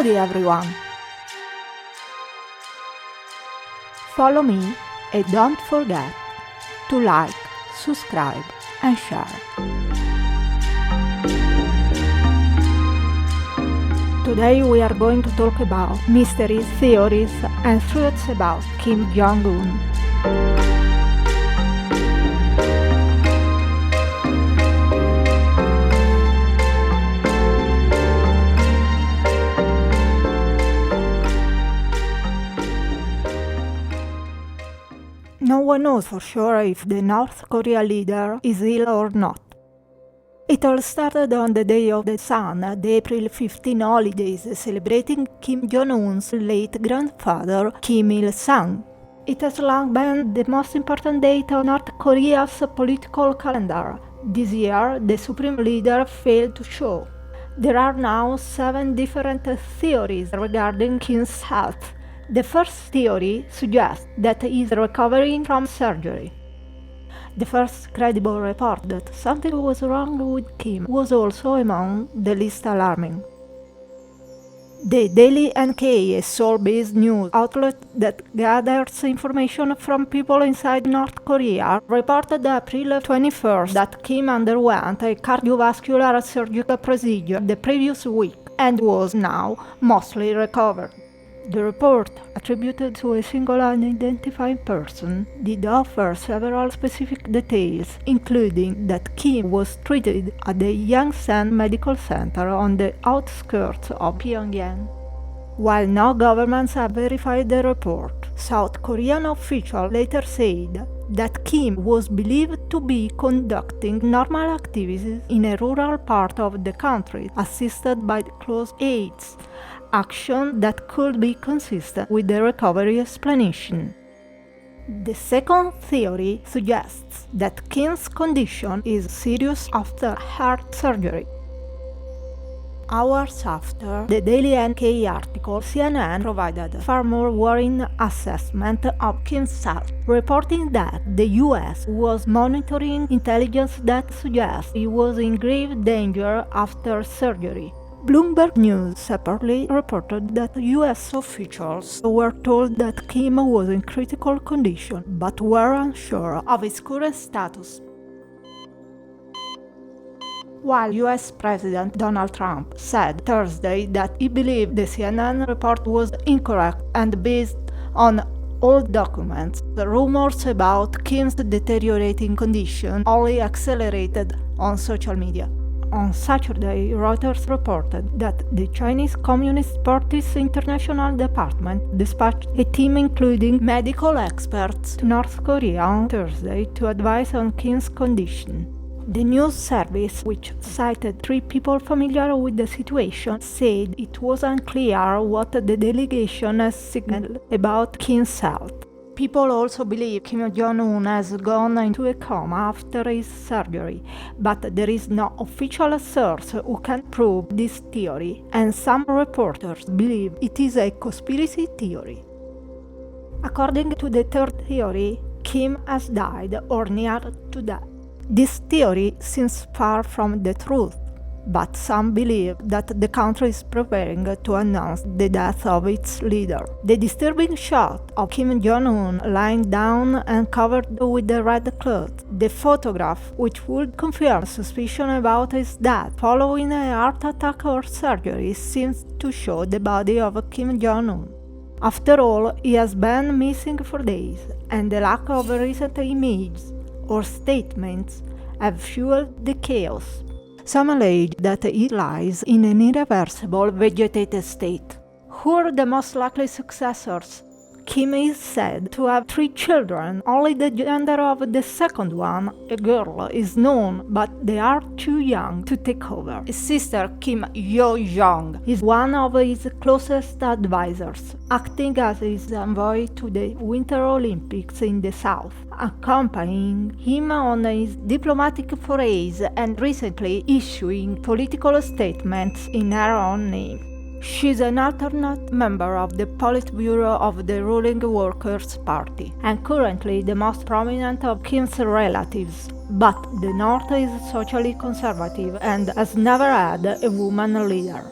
Howdy everyone! Follow me and don't forget to like, subscribe and share. Today we are going to talk about mysteries, theories and truths about Kim Jong Un. No one knows for sure if the North Korea leader is ill or not. It all started on the Day of the Sun, the April 15 holidays, celebrating Kim Jong Un's late grandfather, Kim Il-sung. It has long been the most important date on North Korea's political calendar. This year, the supreme leader failed to show. There are now 7 different theories regarding Kim's health. The first theory suggests that he is recovering from surgery. The first credible report that something was wrong with Kim was also among the least alarming. The Daily NK, a Seoul-based news outlet that gathers information from people inside North Korea, reported April 21st that Kim underwent a cardiovascular surgical procedure the previous week and was now mostly recovered. The report, attributed to a single unidentified person, did offer several specific details, including that Kim was treated at the Yangsan Medical Center on the outskirts of Pyongyang. While no governments have verified the report, South Korean officials later said that Kim was believed to be conducting normal activities in a rural part of the country, assisted by close aides, action that could be consistent with the recovery explanation. The second theory suggests that Kim's condition is serious after heart surgery. Hours after the Daily NK article, CNN provided a far more worrying assessment of Kim's health, reporting that the US was monitoring intelligence that suggests he was in grave danger after surgery. Bloomberg News separately reported that US officials were told that Kim was in critical condition but were unsure of his current status. While US President Donald Trump said Thursday that he believed the CNN report was incorrect and based on old documents, the rumors about Kim's deteriorating condition only accelerated on social media. On Saturday, Reuters reported that the Chinese Communist Party's international department dispatched a team including medical experts to North Korea on Thursday to advise on Kim's condition. The news service, which cited 3 people familiar with the situation, said it was unclear what the delegation has signaled about Kim's health. People also believe Kim Jong Un has gone into a coma after his surgery, but there is no official source who can prove this theory, and some reporters believe it is a conspiracy theory. According to the third theory, Kim has died or near to death. This theory seems far from the truth, but some believe that the country is preparing to announce the death of its leader. The disturbing shot of Kim Jong Un lying down and covered with a red cloth, the photograph which would confirm suspicion about his death following a heart attack or surgery, seems to show the body of Kim Jong Un. After all, he has been missing for days, and the lack of recent images or statements have fueled the chaos. Some allege that he lies in an irreversible vegetative state. Who are the most likely successors? Kim is said to have 3 children. Only the gender of the second one, a girl, is known, but they are too young to take over. His sister, Kim Yo-jong, is one of his closest advisors, acting as his envoy to the Winter Olympics in the South, accompanying him on his diplomatic forays and recently issuing political statements in her own name. She is an alternate member of the Politburo of the ruling Workers' Party and currently the most prominent of Kim's relatives, but the North is socially conservative and has never had a woman leader.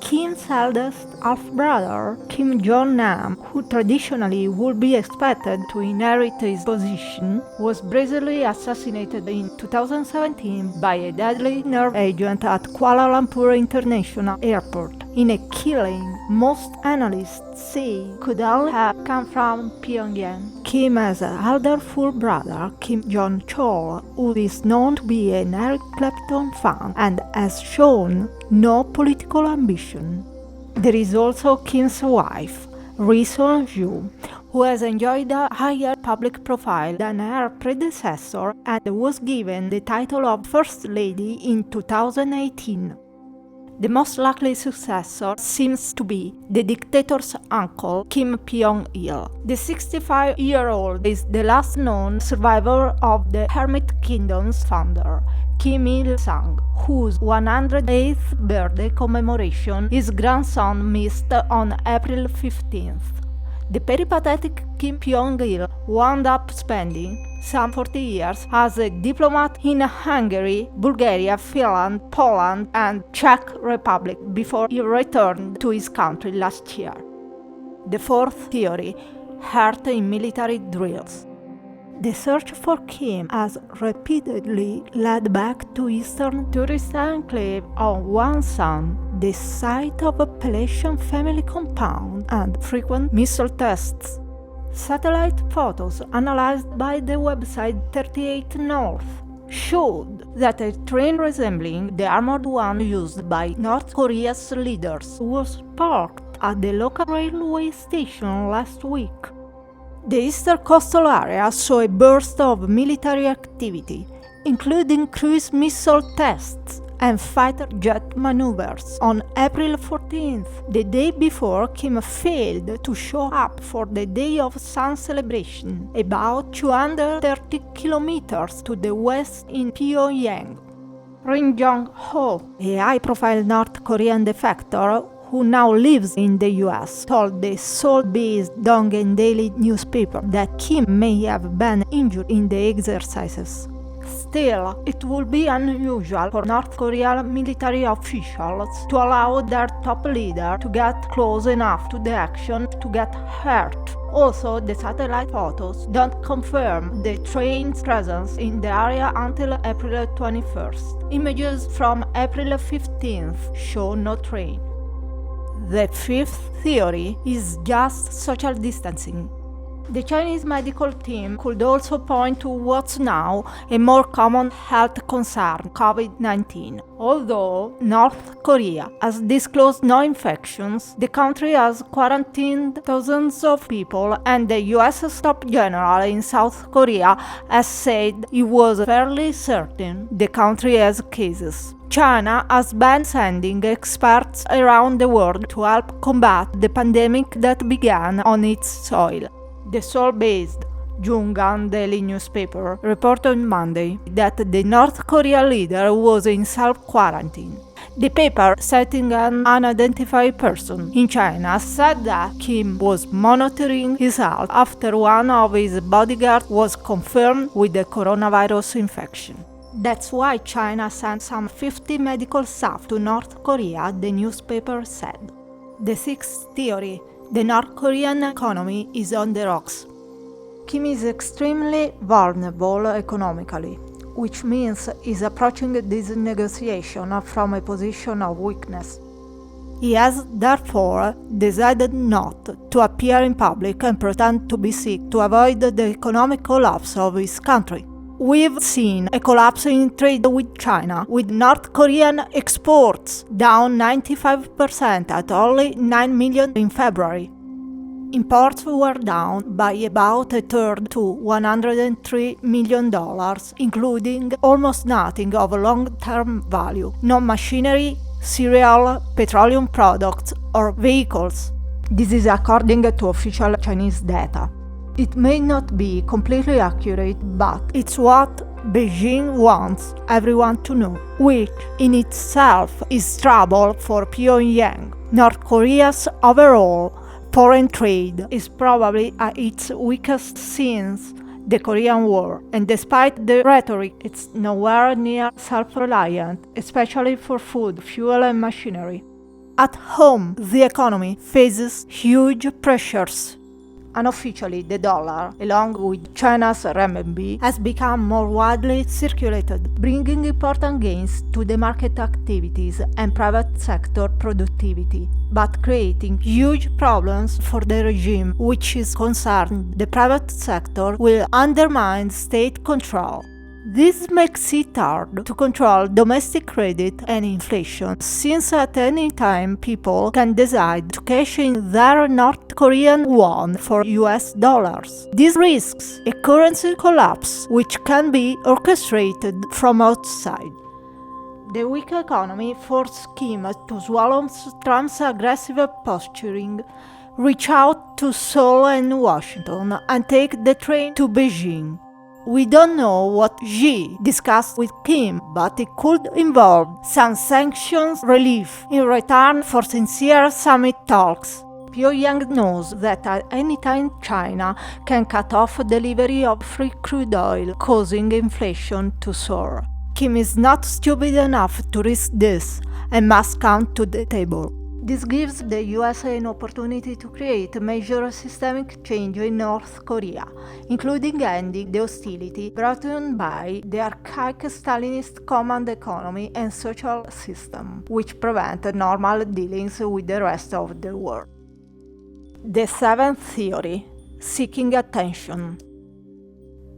Kim's eldest half-brother, Kim Jong Un, who traditionally would be expected to inherit his position, was brutally assassinated in 2017 by a deadly nerve agent at Kuala Lumpur International Airport, in a killing most analysts say could only have come from Pyongyang. Kim has an elder full brother, Kim Jong-chol, who is known to be an Eric Clapton fan and has shown no political ambition. There is also Kim's wife, Ri Sol-ju, who has enjoyed a higher public profile than her predecessor and was given the title of First Lady in 2018. The most likely successor seems to be the dictator's uncle, Kim Jong-il. The 65-year-old is the last known survivor of the Hermit Kingdom's founder, Kim Il-sung, whose 108th birthday commemoration his grandson missed on April 15th. The peripatetic Kim Jong-il wound up spending some 40 years as a diplomat in Hungary, Bulgaria, Finland, Poland, and Czech Republic before he returned to his country last year. The fourth theory, hurt in military drills. The search for Kim has repeatedly led back to Eastern tourist enclave on Wonsan, the site of a Palatian family compound and frequent missile tests. Satellite photos analyzed by the website 38 North showed that a train resembling the armored one used by North Korea's leaders was parked at the local railway station last week. The eastern coastal area saw a burst of military activity, including cruise missile tests and fighter jet maneuvers on April 14th, the day before Kim failed to show up for the Day of Sun celebration, about 230 kilometers to the west in Pyongyang. Rim Jong-ho, a high-profile North Korean defector who now lives in the US, told the Seoul-based Donghae Daily newspaper that Kim may have been injured in the exercises. Still, it would be unusual for North Korean military officials to allow their top leader to get close enough to the action to get hurt. Also, the satellite photos don't confirm the train's presence in the area until April 21st. Images from April 15th show no train. The fifth theory is just social distancing. The Chinese medical team could also point to what's now a more common health concern, COVID-19. Although North Korea has disclosed no infections, the country has quarantined thousands of people, and the US top general in South Korea has said he was fairly certain the country has cases. China has been sending experts around the world to help combat the pandemic that began on its soil. The Seoul-based Jungan Daily newspaper reported on Monday that the North Korean leader was in self-quarantine. The paper, citing an unidentified person in China, said that Kim was monitoring his health after one of his bodyguards was confirmed with the coronavirus infection. That's why China sent some 50 medical staff to North Korea, the newspaper said. The sixth theory, the North Korean economy is on the rocks. Kim is extremely vulnerable economically, which means he's approaching this negotiation from a position of weakness. He has therefore decided not to appear in public and pretend to be sick to avoid the economic collapse of his country. We've seen a collapse in trade with China, with North Korean exports down 95% at only 9 million in February. Imports were down by about a third to $103 million, including almost nothing of long-term value, no machinery, cereal, petroleum products, or vehicles. This is according to official Chinese data. It may not be completely accurate, but it's what Beijing wants everyone to know, which in itself is trouble for Pyongyang. North Korea's overall foreign trade is probably at its weakest since the Korean War, and despite the rhetoric, it's nowhere near self-reliant, especially for food, fuel, and machinery. At home, the economy faces huge pressures. Unofficially, the dollar, along with China's renminbi, has become more widely circulated, bringing important gains to the market activities and private sector productivity, but creating huge problems for the regime, which is concerned the private sector will undermine state control. This makes it hard to control domestic credit and inflation, since at any time people can decide to cash in their North Korean won for US dollars. This risks a currency collapse, which can be orchestrated from outside. The weak economy forced Kim to swallow Trump's aggressive posturing, reach out to Seoul and Washington, and take the train to Beijing. We don't know what Xi discussed with Kim, but it could involve some sanctions relief in return for sincere summit talks. Pyongyang knows that at any time China can cut off delivery of free crude oil, causing inflation to soar. Kim is not stupid enough to risk this and must come to the table. This gives the US an opportunity to create a major systemic change in North Korea, including ending the hostility brought on by the archaic Stalinist command economy and social system, which prevent normal dealings with the rest of the world. The seventh theory, seeking attention.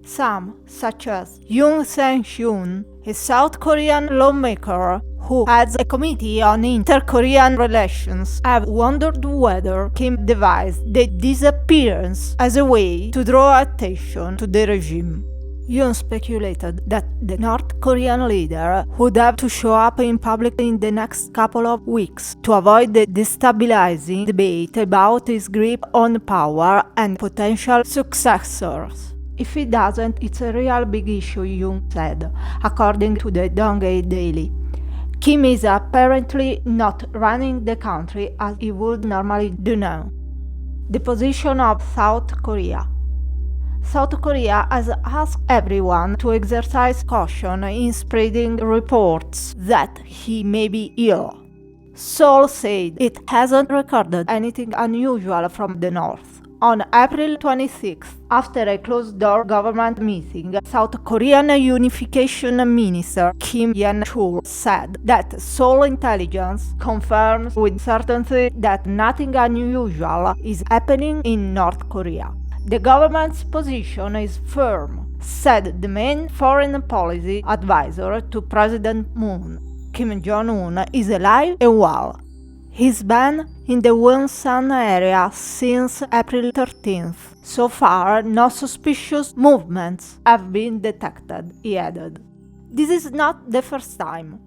Some, such as Yoon Sang-hyun, a South Korean lawmaker who heads a committee on inter-Korean relations, have wondered whether Kim devised the disappearance as a way to draw attention to the regime. Yoon speculated that the North Korean leader would have to show up in public in the next couple of weeks to avoid the destabilizing debate about his grip on power and potential successors. If he doesn't, it's a real big issue, Yoon said, according to the Donghae Daily. Kim is apparently not running the country as he would normally do now. The position of South Korea. South Korea has asked everyone to exercise caution in spreading reports that he may be ill. Seoul said it hasn't recorded anything unusual from the north. On April 26, after a closed-door government meeting, South Korean Unification Minister Kim Jong Un said that Seoul intelligence confirms with certainty that nothing unusual is happening in North Korea. The government's position is firm, said the main foreign policy advisor to President Moon. Kim Jong Un is alive and well. He's been in the Wonsan area since April 13th. So far, no suspicious movements have been detected, he added. This is not the first time.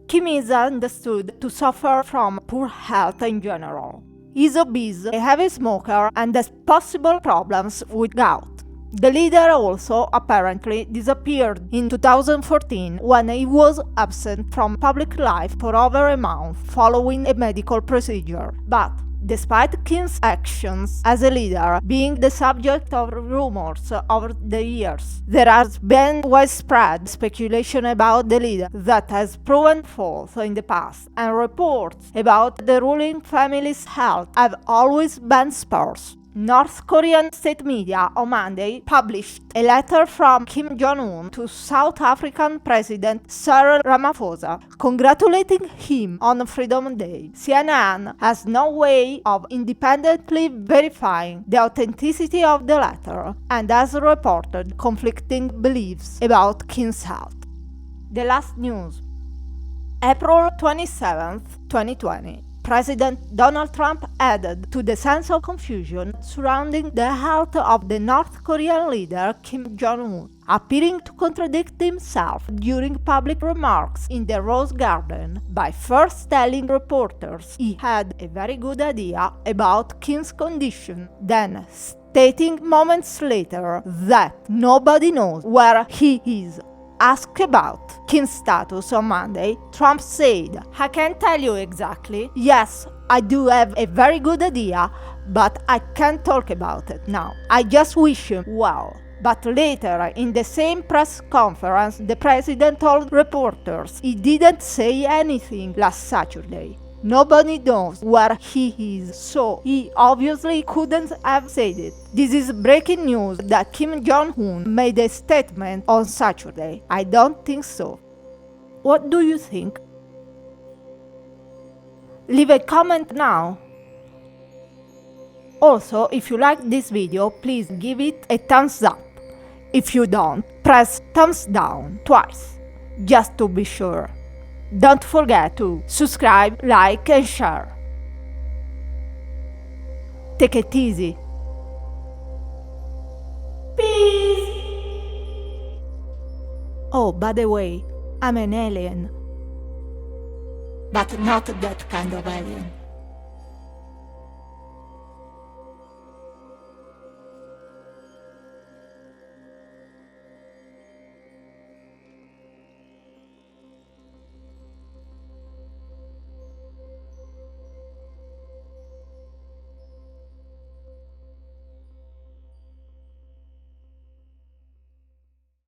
Kim is understood to suffer from poor health in general. He's obese, a heavy smoker, and has possible problems with gout. The leader also apparently disappeared in 2014 when he was absent from public life for over a month following a medical procedure. But despite Kim's actions as a leader being the subject of rumors over the years, there has been widespread speculation about the leader that has proven false in the past, and reports about the ruling family's health have always been sparse. North Korean state media on Monday published a letter from Kim Jong Un to South African President Cyril Ramaphosa, congratulating him on Freedom Day. CNN has no way of independently verifying the authenticity of the letter and has reported conflicting beliefs about Kim's health. The last news. April 27, 2020. President Donald Trump added to the sense of confusion surrounding the health of the North Korean leader Kim Jong Un, appearing to contradict himself during public remarks in the Rose Garden by first telling reporters he had a very good idea about Kim's condition, then stating moments later that nobody knows where he is. Asked about Kim's status on Monday, Trump said, "I can't tell you exactly. Yes, I do have a very good idea, but I can't talk about it now. I just wish him well." But later, in the same press conference, the president told reporters he didn't say anything last Saturday. Nobody knows where he is, so he obviously couldn't have said it. This is breaking news that Kim Jong Un made a statement on Saturday. I don't think so. What do you think? Leave a comment now. Also, if you like this video, please give it a thumbs up. If you don't, press thumbs down twice, just to be sure. Don't forget to subscribe, like and share. Take it easy. Peace! Oh, by the way, I'm an alien. But not that kind of alien.